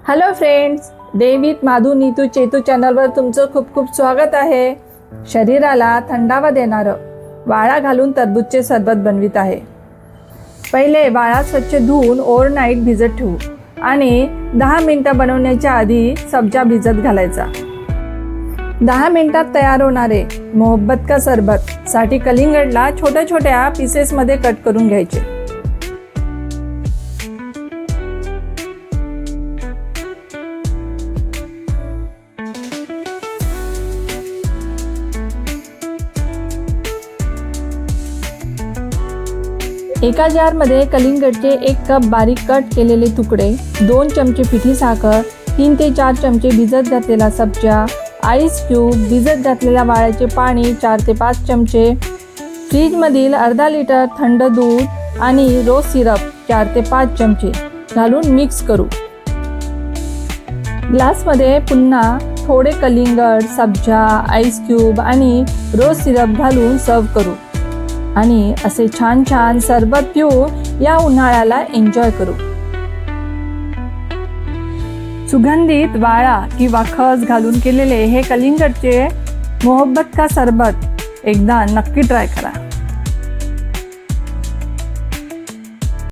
Hello friends, day with Madhu Neetu Chetu चॅनलवर तुमचं खूप खूप स्वागत आहे. शरीराला थंडावा देणारं वाळा घालून टरबूजचे सरबत बनवित आहे. पहिले वाळा स्वच्छ धुवून ओव्हरनाईट भिजत ठेवू आणि 10 मिनिटं बनवण्याच्या आधी सब्जा भिजत घालायचा. 10 मिनिटात तयार होणारे मोहब्बत का सरबत साठी कलिंगडला छोट्या छोट्या पीसेसमध्ये कट करून घ्यायचे. एका जारमध्ये कलिंगडचे 1 कप बारीक कट केलेले तुकडे, 2 चमचे पिठी साखर, 3 ते 4 चमचे भिजत घातलेला सब्जा, आईस क्यूब, भिजत घातलेल्या वाळ्याचे पाणी 4 ते 5 चमचे, फ्रीजमधील अर्धा लिटर थंड दूध आणि रोज सिरप 4 ते 5 चमचे घालून मिक्स करू. ग्लासमध्ये पुन्हा थोडे कलिंगड, सब्जा, आईस क्यूब आणि रोज सिरप घालून सर्व करू आणि असे छान छान सरबत पिऊन या उन्हाळ्याला एन्जॉय करू. सुगंधित वाळा किंवा खस घालून केलेले हे कलिंगडचे मोहब्बत का सरबत एकदा नक्की ट्राय करा.